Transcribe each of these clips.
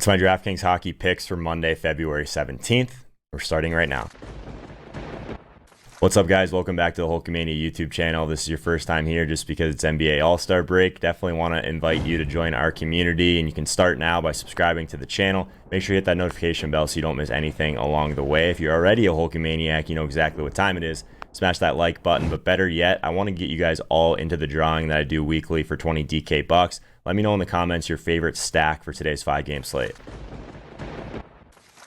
It's my DraftKings hockey picks for Monday, February 17th. We're starting right now. What's up, guys? Welcome back to the Holkamaniacs YouTube channel. This is your first time here just because it's NBA All-Star break. Definitely want to invite you to join our community, and you can start now by subscribing to the channel. Make sure you hit that notification bell so you don't miss anything along the way. If you're already a Holkamaniac, you know exactly what time it is. Smash that like button, but better yet, I want to get you guys all into the drawing that I do weekly for 20 DK bucks. Let me know in the comments your favorite stack for today's 5-game slate.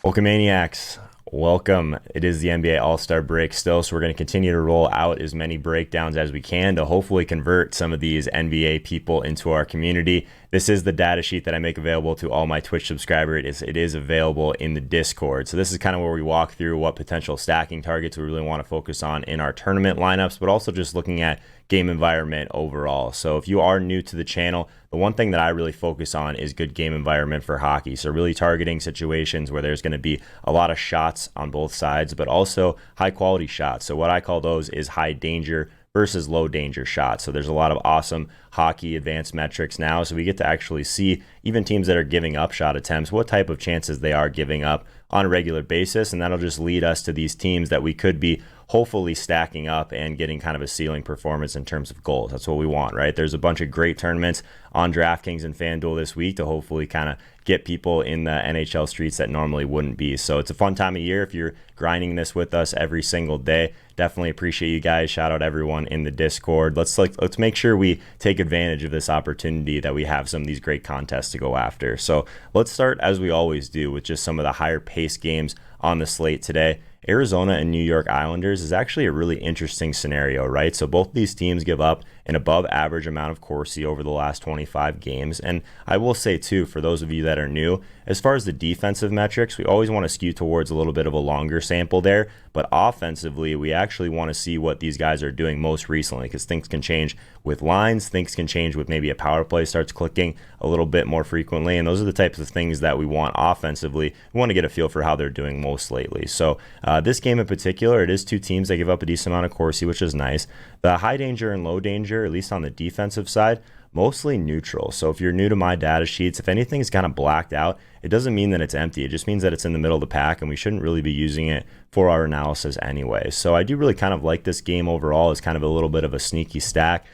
Holkamaniacs, welcome. It is the NBA All-Star break still, so we're going to continue to roll out as many breakdowns as we can to hopefully convert some of these NBA people into our community. This is the data sheet that I make available to all my Twitch subscribers. It is available in the Discord. So this is kind of where we walk through what potential stacking targets we really want to focus on in our tournament lineups, but also just looking at game environment overall. So if you are new to the channel, the one thing that I really focus on is good game environment for hockey. So really targeting situations where there's going to be a lot of shots on both sides, but also high quality shots. So what I call those is high danger versus low danger shots. So there's a lot of awesome hockey advanced metrics now. So we get to actually see even teams that are giving up shot attempts, what type of chances they are giving up on a regular basis. And that'll just lead us to these teams that we could be hopefully stacking up and getting kind of a ceiling performance in terms of goals. That's what we want, right? There's a bunch of great tournaments on DraftKings and FanDuel this week to hopefully kind of get people in the NHL streets that normally wouldn't be. So it's a fun time of year if you're grinding this with us every single day. Definitely appreciate you guys. Shout out everyone in the Discord. Let's make sure we take advantage of this opportunity that we have some of these great contests to go after. So let's start, as we always do, with just some of the higher pace games on the slate today. Arizona and New York Islanders is actually a really interesting scenario, right? So both these teams give up an above average amount of Corsi over the last 25 games. And I will say too, for those of you that are new, as far as the defensive metrics, we always want to skew towards a little bit of a longer sample there. But offensively, we actually want to see what these guys are doing most recently, because things can change with lines, things can change with maybe a power play starts clicking a little bit more frequently. And those are the types of things that we want offensively. We want to get a feel for how they're doing most lately. So this game in particular, it is two teams that give up a decent amount of Corsi, which is nice. The high danger and low danger, at least on the defensive side, mostly neutral. So if you're new to my data sheets, if anything is kind of blacked out, it doesn't mean that it's empty. It just means that it's in the middle of the pack, and we shouldn't really be using it for our analysis anyway. So I do really kind of like this game overall as kind of a little bit of a sneaky stack.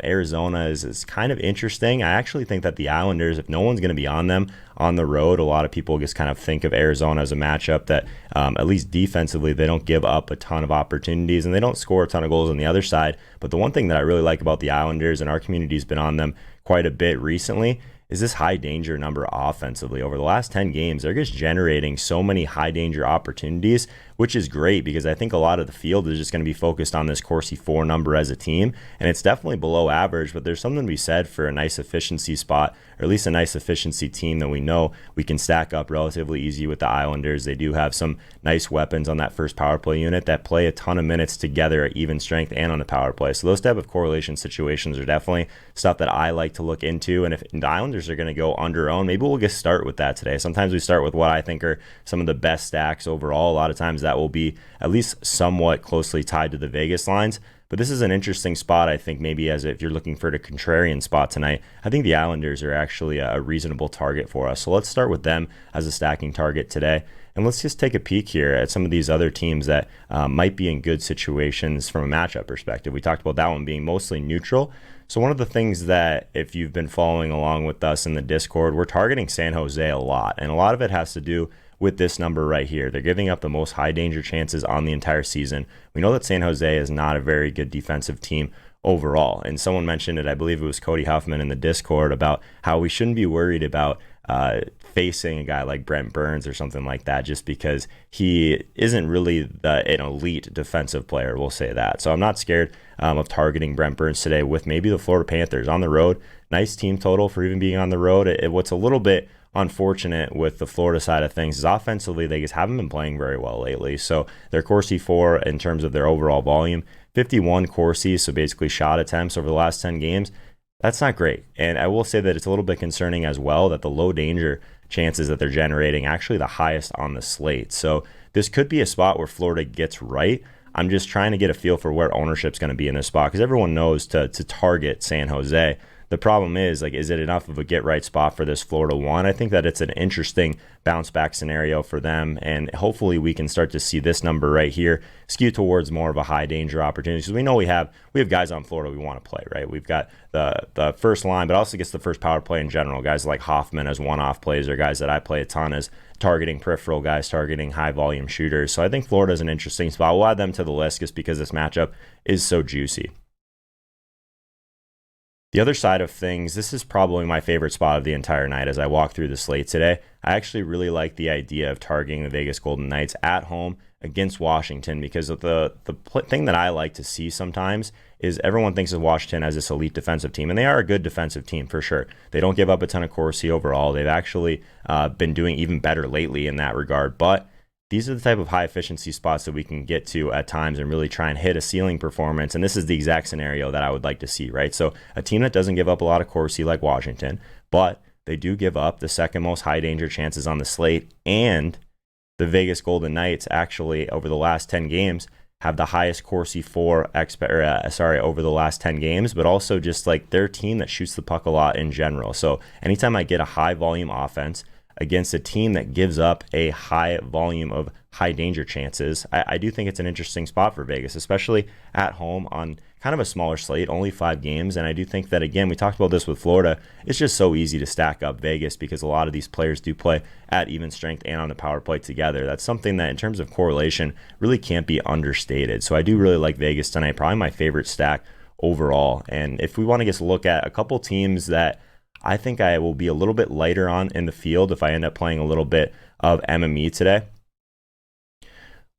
Arizona is kind of interesting. I actually think that the Islanders, if no one's going to be on them on the road, a lot of people just kind of think of Arizona as a matchup that at least defensively, they don't give up a ton of opportunities and they don't score a ton of goals on the other side. But the one thing that I really like about the Islanders, and our community's been on them quite a bit recently, is this high danger number offensively. Over the last 10 games, they're just generating so many high danger opportunities, which is great because I think a lot of the field is just going to be focused on this Corsi 4 number as a team, and it's definitely below average, but there's something to be said for a nice efficiency spot, or at least a nice efficiency team that we know we can stack up relatively easy with the Islanders. They do have some nice weapons on that first power play unit that play a ton of minutes together at even strength and on the power play. So those type of correlation situations are definitely stuff that I like to look into, and if the Islanders are going to go under own, maybe we'll just start with that today. Sometimes we start with what I think are some of the best stacks overall. A lot of times that will be at least somewhat closely tied to the Vegas lines. But this is an interesting spot, I think, maybe as if you're looking for the contrarian spot tonight. I think the Islanders are actually a reasonable target for us. So let's start with them as a stacking target today. And let's just take a peek here at some of these other teams that might be in good situations from a matchup perspective. We talked about that one being mostly neutral. So one of the things that, if you've been following along with us in the Discord, we're targeting San Jose a lot. And a lot of it has to do with this number right here. They're giving up the most high danger chances on the entire season. We know that San Jose is not a very good defensive team overall. And someone mentioned it, I believe it was Cody Huffman in the Discord, about how we shouldn't be worried about facing a guy like Brent Burns or something like that, just because he isn't really an elite defensive player, we'll say that. So I'm not scared of targeting Brent Burns today with maybe the Florida Panthers on the road. Nice team total for even being on the road. What's a little bit unfortunate with the Florida side of things is offensively, they just haven't been playing very well lately. So their Corsi 4 in terms of their overall volume, 51 Corsi, so basically shot attempts over the last 10 games. That's not great. And I will say that it's a little bit concerning as well that the low danger chances that they're generating actually the highest on the slate. So this could be a spot where Florida gets right. I'm just trying to get a feel for where ownership's going to be in this spot, because everyone knows to target San Jose. The problem is, like, is it enough of a get right spot for this Florida one? I think that it's an interesting bounce back scenario for them, and hopefully we can start to see this number right here skew towards more of a high danger opportunity, because we know we have guys on Florida we want to play, right? We've got the first line, but also gets the first power play in general. Guys like Hoffman as one-off plays, or guys that I play a ton as targeting peripheral guys, targeting high volume shooters. So I think Florida is an interesting spot. We'll add them to the list just because this matchup is so juicy. The other side of things, this is probably my favorite spot of the entire night as I walk through the slate today. I actually really like the idea of targeting the Vegas Golden Knights at home against Washington, because of the thing that I like to see sometimes is everyone thinks of Washington as this elite defensive team, and they are a good defensive team for sure. They don't give up a ton of Corsi overall. They've actually been doing even better lately in that regard, but these are the type of high efficiency spots that we can get to at times and really try and hit a ceiling performance. And this is the exact scenario that I would like to see, right? So a team that doesn't give up a lot of Corsi like Washington, but they do give up the second most high danger chances on the slate. And the Vegas Golden Knights actually over the last 10 games have the highest Corsi over the last 10 games, but also just like their team that shoots the puck a lot in general. So anytime I get a high volume offense against a team that gives up a high volume of high danger chances, I do think it's an interesting spot for Vegas, especially at home on kind of a smaller slate, only 5 games. And I do think that, again, we talked about this with Florida, it's just so easy to stack up Vegas because a lot of these players do play at even strength and on the power play together. That's something that in terms of correlation really can't be understated. So I do really like Vegas tonight, probably my favorite stack overall. And if we want to just look at a couple teams that I think I will be a little bit lighter on in the field if I end up playing a little bit of MME today.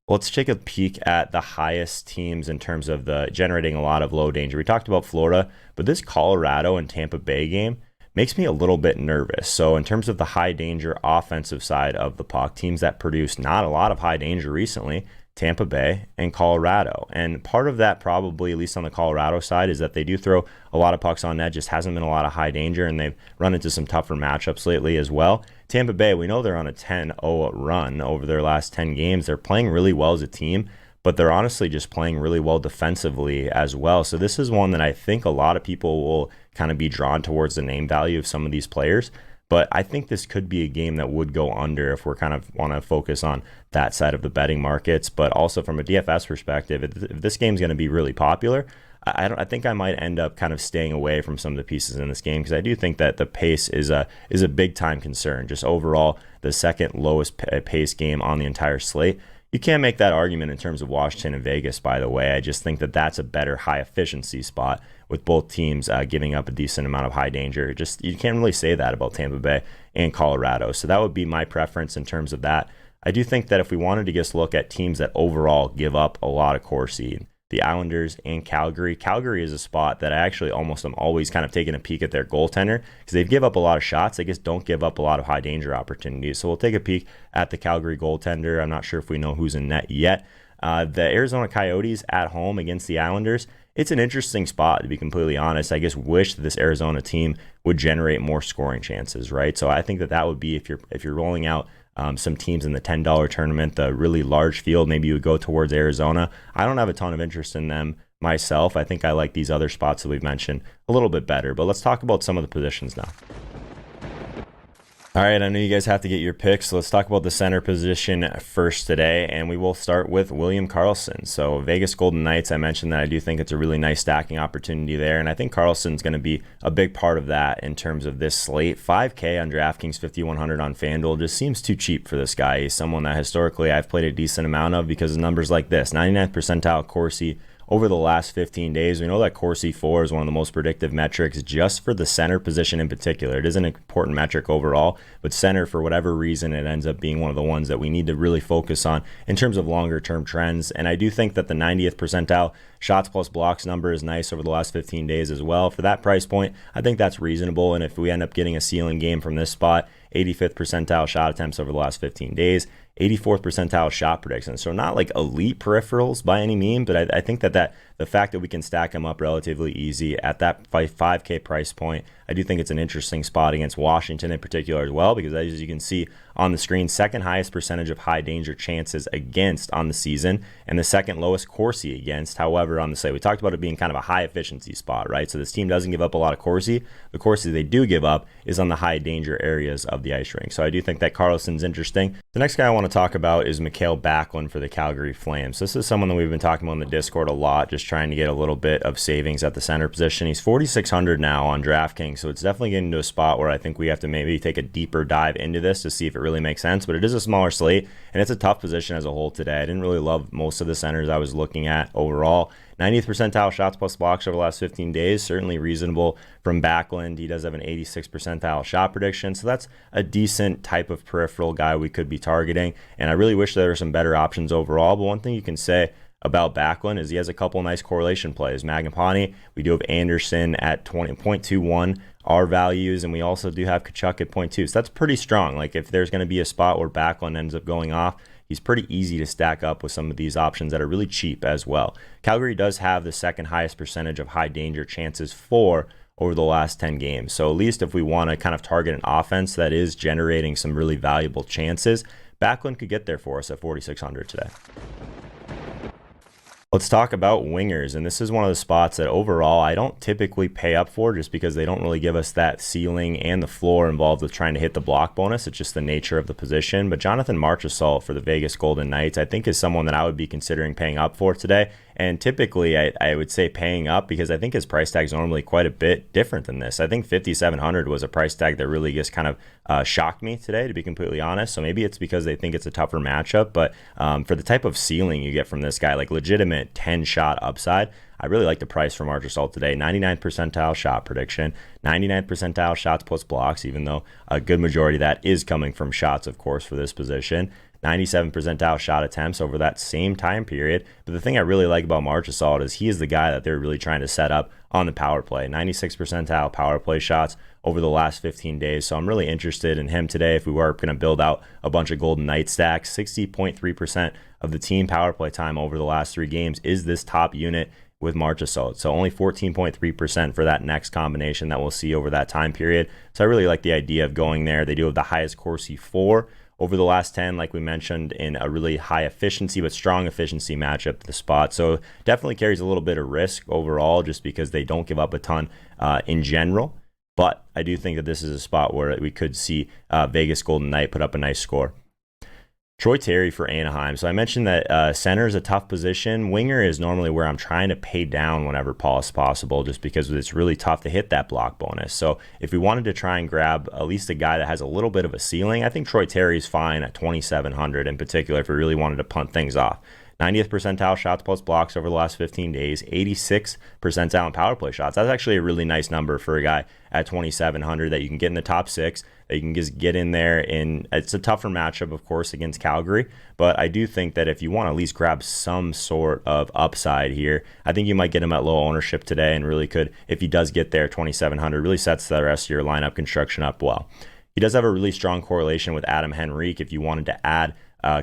Let's take a peek at the highest teams in terms of the generating a lot of low danger. We talked about Florida, but this Colorado and Tampa Bay game makes me a little bit nervous. So in terms of the high danger offensive side of the puck, teams that produce not a lot of high danger recently, Tampa Bay and Colorado. And part of that probably, at least on the Colorado side, is that they do throw a lot of pucks on net, just hasn't been a lot of high danger, and they've run into some tougher matchups lately as well. Tampa Bay, we know they're on a 10-0 run over their last 10 games. They're playing really well as a team, but they're honestly just playing really well defensively as well. So this is one that I think a lot of people will kind of be drawn towards the name value of some of these players. But I think this could be a game that would go under if we're kind of want to focus on that side of the betting markets. But also from a DFS perspective, if this game's going to be really popular, I think I might end up kind of staying away from some of the pieces in this game, because I do think that the pace is a big time concern. Just overall, the second lowest pace game on the entire slate. You can't make that argument in terms of Washington and Vegas, by the way. I just think that that's a better high efficiency spot with both teams giving up a decent amount of high danger. Just you can't really say that about Tampa Bay and Colorado. So that would be my preference in terms of that. I do think that if we wanted to just look at teams that overall give up a lot of Corsi, the Islanders and Calgary. Calgary is a spot that I actually almost am always kind of taking a peek at their goaltender, because they give up a lot of shots. They just don't give up a lot of high danger opportunities. So we'll take a peek at the Calgary goaltender. I'm not sure if we know who's in net yet. The Arizona Coyotes at home against the Islanders. It's an interesting spot, to be completely honest. I just wish that this Arizona team would generate more scoring chances, right? So I think that would be, if you're rolling out some teams in the $10 tournament, the really large field, maybe you would go towards Arizona. I don't have a ton of interest in them myself. I think I like these other spots that we've mentioned a little bit better. But let's talk about some of the positions now. All right, I know you guys have to get your picks, so let's talk about the center position first today, and we will start with William Karlsson. So Vegas Golden Knights, I mentioned that I do think it's a really nice stacking opportunity there, and I think Karlsson's going to be a big part of that in terms of this slate. $5K on DraftKings, $5,100 on FanDuel just seems too cheap for this guy. He's someone that historically I've played a decent amount of because of numbers like this. 99th percentile Corsi over the last 15 days. We know that Corsi 4 is one of the most predictive metrics just for the center position in particular. It is an important metric overall, but center, for whatever reason, it ends up being one of the ones that we need to really focus on in terms of longer term trends. And I do think that the 90th percentile shots plus blocks number is nice over the last 15 days as well. For that price point, I think that's reasonable. And if we end up getting a ceiling game from this spot, 85th percentile shot attempts over the last 15 days, 84th percentile shot prediction. So not like elite peripherals by any means, but I think that the fact that we can stack him up relatively easy at that 5K price point, I do think it's an interesting spot against Washington in particular as well, because as you can see on the screen, second highest percentage of high danger chances against on the season and the second lowest Corsi against. However, on the slate, we talked about it being kind of a high efficiency spot, right? So this team doesn't give up a lot of Corsi. The Corsi they do give up is on the high danger areas of the ice rink. So I do think that Karlsson's interesting. The next guy I want to talk about is Mikael Backlund for the Calgary Flames. This is someone that we've been talking about on the Discord a lot, just trying to get a little bit of savings at the center position. He's 4,600 now on DraftKings, so it's definitely getting to a spot where I think we have to maybe take a deeper dive into this to see if it really makes sense. But it is a smaller slate, and it's a tough position as a whole today. I didn't really love most of the centers I was looking at overall. 90th percentile shots plus blocks over the last 15 days, certainly reasonable from Backlund. He does have an 86th percentile shot prediction, so that's a decent type of peripheral guy we could be targeting. And I really wish there were some better options overall, but one thing you can say about Backlund is he has a couple nice correlation plays. Magnapani, we do have Anderson at 20.21 our values, and we also do have Tkachuk at 0.2, so that's pretty strong. Like if there's going to be a spot where Backlund ends up going off, he's pretty easy to stack up with some of these options that are really cheap as well. Calgary does have the second highest percentage of high danger chances for over the last 10 games. So at least if we want to kind of target an offense that is generating some really valuable chances, Backlund could get there for us at 4,600 today. Let's talk about wingers, and this is one of the spots that overall I don't typically pay up for just because they don't really give us that ceiling and the floor involved with trying to hit the block bonus. It's just the nature of the position. But Jonathan Marchessault for the Vegas Golden Knights, I think is someone that I would be considering paying up for today. And typically I would say paying up because I think his price tag is normally quite a bit different than this. I think 5,700 was a price tag that really just kind of shocked me today, to be completely honest. So maybe it's because they think it's a tougher matchup, but for the type of ceiling you get from this guy, like legitimate 10-shot upside, I really like the price for Marchessault today. 99th percentile shot prediction, 99th percentile shots plus blocks, even though a good majority of that is coming from shots, of course, for this position. 97 percentile shot attempts over that same time period. But the thing I really like about Marchessault is he is the guy that they're really trying to set up on the power play. 96 percentile power play shots over the last 15 days. So I'm really interested in him today. If we were going to build out a bunch of Golden Knight stacks, 60.3% of the team power play time over the last 3 games is this top unit with Marchessault. So only 14.3% for that next combination that we'll see over that time period. So I really like the idea of going there. They do have the highest Corsi 4 over the last 10, like we mentioned, in a really high efficiency but strong efficiency matchup at the spot. So definitely carries a little bit of risk overall just because they don't give up a ton in general. But I do think that this is a spot where we could see Vegas Golden Knight put up a nice score. Troy Terry for Anaheim. So I mentioned that center is a tough position. Winger is normally where I'm trying to pay down whenever possible, just because it's really tough to hit that block bonus. So if we wanted to try and grab at least a guy that has a little bit of a ceiling, I think Troy Terry is fine at 2,700 in particular if we really wanted to punt things off. 90th percentile shots plus blocks over the last 15 days, 86th percentile in power play shots. That's actually a really nice number for a guy at 2,700 that you can get in the top 6, that you can just get in there. It's a tougher matchup, of course, against Calgary, but I do think that if you want to at least grab some sort of upside here, I think you might get him at low ownership today and really could, if he does get there, 2,700, really sets the rest of your lineup construction up well. He does have a really strong correlation with Adam Henrique if you wanted to add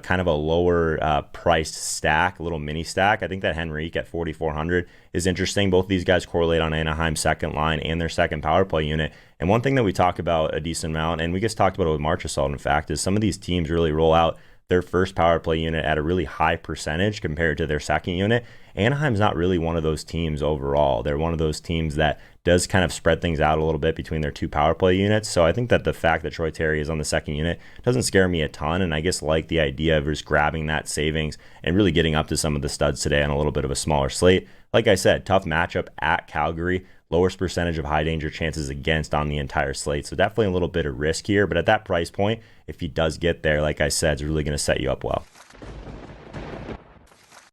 kind of a lower priced stack, a little mini stack. I think that Henrique at 4,400 is interesting. Both of these guys correlate on Anaheim's second line and their second power play unit. And one thing that we talk about a decent amount, and we just talked about it with Marchessault, in fact, is some of these teams really roll out their first power play unit at a really high percentage compared to their second unit. Anaheim's not really one of those teams overall. They're one of those teams that does kind of spread things out a little bit between their 2 power play units. So I think that the fact that Troy Terry is on the second unit doesn't scare me a ton, and I guess like the idea of just grabbing that savings and really getting up to some of the studs today on a little bit of a smaller slate. Like I said, tough matchup at Calgary, lowest percentage of high danger chances against on the entire slate. So definitely a little bit of risk here, but at that price point, if he does get there, like I said, it's really going to set you up well.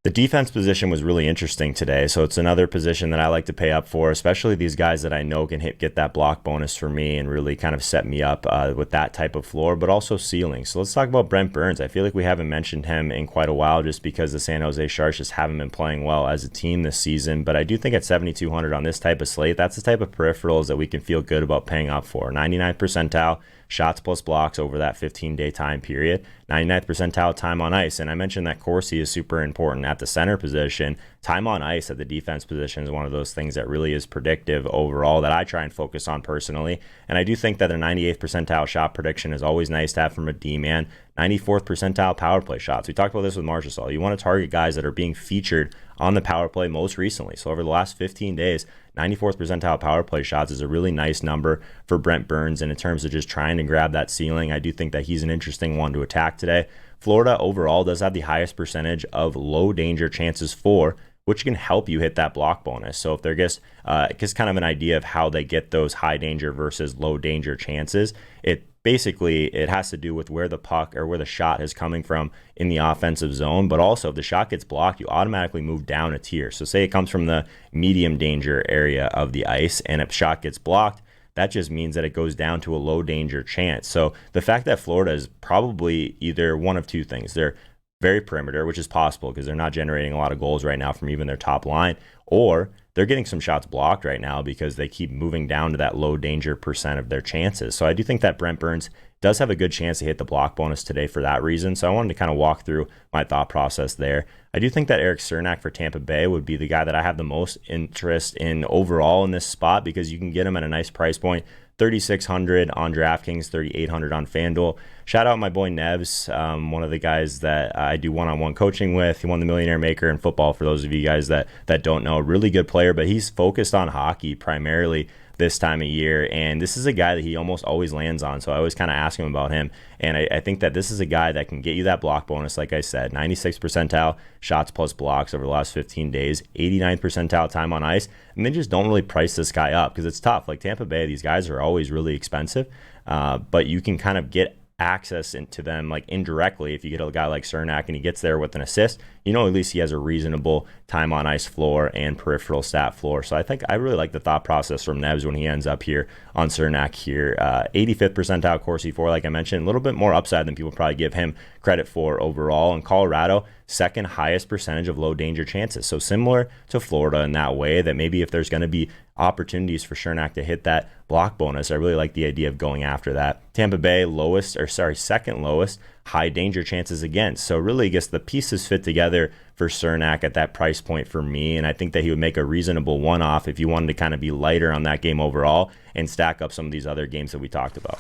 The defense position was really interesting today, so it's another position that I like to pay up for, especially these guys that I know can get that block bonus for me and really kind of set me up with that type of floor, but also ceiling. So let's talk about Brent Burns. I feel like we haven't mentioned him in quite a while just because the San Jose Sharks just haven't been playing well as a team this season, but I do think at 7,200 on this type of slate, that's the type of peripherals that we can feel good about paying up for. 99th percentile shots plus blocks over that 15-day time period, 99th percentile time on ice. And I mentioned that Corsi is super important at the center position. Time on ice at the defense position is one of those things that really is predictive overall that I try and focus on personally. And I do think that a 98th percentile shot prediction is always nice to have from a D-man. 94th percentile power play shots. We talked about this with Marchessault. You want to target guys that are being featured on the power play most recently. So over the last 15 days, 94th percentile power play shots is a really nice number for Brent Burns. And in terms of just trying to grab that ceiling, I do think that he's an interesting one to attack today. Florida overall does have the highest percentage of low danger chances for, which can help you hit that block bonus. So if they're just kind of an idea of how they get those high danger versus low danger chances, it has to do with where the puck or where the shot is coming from in the offensive zone. But also, if the shot gets blocked, you automatically move down a tier. So say it comes from the medium danger area of the ice, and if a shot gets blocked, that just means that it goes down to a low danger chance. So the fact that Florida is probably either one of two things. They're very perimeter, which is possible because they're not generating a lot of goals right now from even their top line, or they're getting some shots blocked right now because they keep moving down to that low danger percent of their chances. So I do think that Brent Burns does have a good chance to hit the block bonus today for that reason. So I wanted to kind of walk through my thought process there. I do think that Eric Cernak for Tampa Bay would be the guy that I have the most interest in overall in this spot because you can get him at a nice price point. 3,600 on DraftKings, 3,800 on FanDuel. Shout out my boy Nevs, one of the guys that I do one-on-one coaching with. He won the Millionaire Maker in football, for those of you guys that don't know. Really good player, but he's focused on hockey primarily this time of year, and this is a guy that he almost always lands on, so I always kind of ask him about him, and I think that this is a guy that can get you that block bonus, like I said, 96th percentile shots plus blocks over the last 15 days, 89th percentile time on ice, and they just don't really price this guy up because it's tough. Like Tampa Bay, these guys are always really expensive, but you can kind of get access into them like indirectly if you get a guy like Cernak and he gets there with an assist, at least he has a reasonable time on ice floor and peripheral stat floor. So I think I really like the thought process from Nebs when he ends up here on Cernak here. 85th percentile Corsi 4, like I mentioned, a little bit more upside than people probably give him credit for overall. And Colorado, second highest percentage of low danger chances. So similar to Florida in that way, that maybe if there's going to be opportunities for Cernak to hit that block bonus, I really like the idea of going after that. Tampa Bay, second lowest high danger chances against. So really, I guess the pieces fit together for Cernak at that price point for me, and I think that he would make a reasonable one-off if you wanted to kind of be lighter on that game overall and stack up some of these other games that we talked about.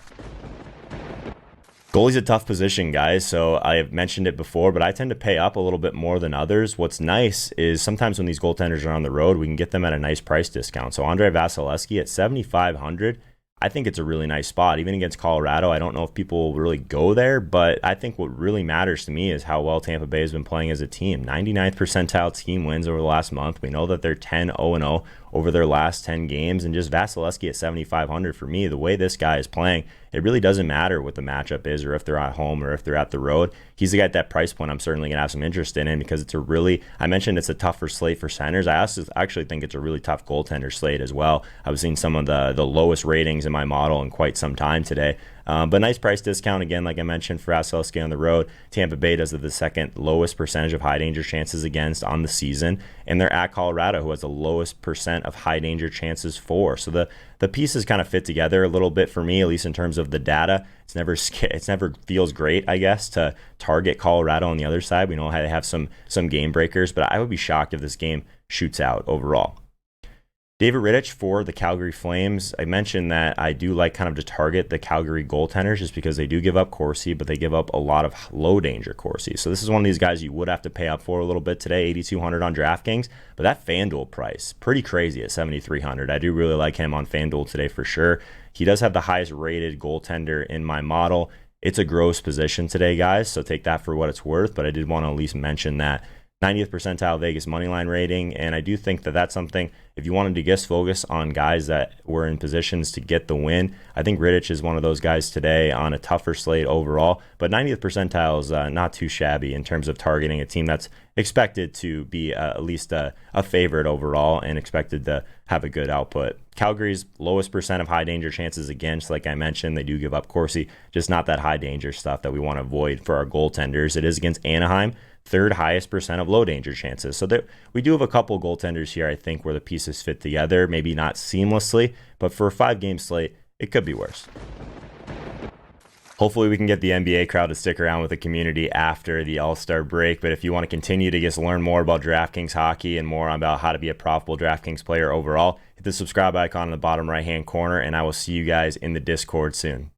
Goalie's a tough position, guys, so I have mentioned it before, but I tend to pay up a little bit more than others. What's nice is sometimes when these goaltenders are on the road, we can get them at a nice price discount. So Andrei Vasilevskiy at 7,500, I think it's a really nice spot. Even against Colorado, I don't know if people will really go there, but I think what really matters to me is how well Tampa Bay has been playing as a team. 99th percentile team wins over the last month. We know that they're 10-0-0 over their last 10 games, and just Vasilevskiy at 7,500 for me, the way this guy is playing, it really doesn't matter what the matchup is or if they're at home or if they're at the road. He's the guy at that price point I'm certainly going to have some interest in because it's I mentioned it's a tougher slate for centers. I also actually think it's a really tough goaltender slate as well. I was seeing some of the lowest ratings in my model in quite some time today. But nice price discount, again, like I mentioned, for Vasilevskiy on the road. Tampa Bay does have the second lowest percentage of high danger chances against on the season, and they're at Colorado, who has the lowest percent of high danger chances for. So the pieces kind of fit together a little bit for me, at least in terms of the data. It's never feels great, I guess, to target Colorado on the other side. We know how they have some game breakers, but I would be shocked if this game shoots out overall. David Rittich for the Calgary Flames. I mentioned that I do like kind of to target the Calgary goaltenders just because they do give up Corsi, but they give up a lot of low danger Corsi. So this is one of these guys you would have to pay up for a little bit today, 8,200 on DraftKings, but that FanDuel price, pretty crazy at 7,300. I do really like him on FanDuel today for sure. He does have the highest rated goaltender in my model. It's a gross position today, guys, so take that for what it's worth, but I did want to at least mention that. 90th percentile Vegas moneyline rating, and I do think that that's something, if you wanted to just focus on guys that were in positions to get the win, I think Rittich is one of those guys today on a tougher slate overall, but 90th percentile is not too shabby in terms of targeting a team that's expected to be at least a favorite overall and expected to have a good output. Calgary's lowest percent of high danger chances against, like I mentioned, they do give up Corsi, just not that high danger stuff that we want to avoid for our goaltenders. It is against Anaheim, third highest percent of low danger chances. So we do have a couple goaltenders here, I think, where the pieces fit together, maybe not seamlessly, but for a 5-game slate, it could be worse. Hopefully we can get the NBA crowd to stick around with the community after the All-Star break. But if you want to continue to just learn more about DraftKings hockey and more about how to be a profitable DraftKings player overall, hit the subscribe icon in the bottom right-hand corner, and I will see you guys in the Discord soon.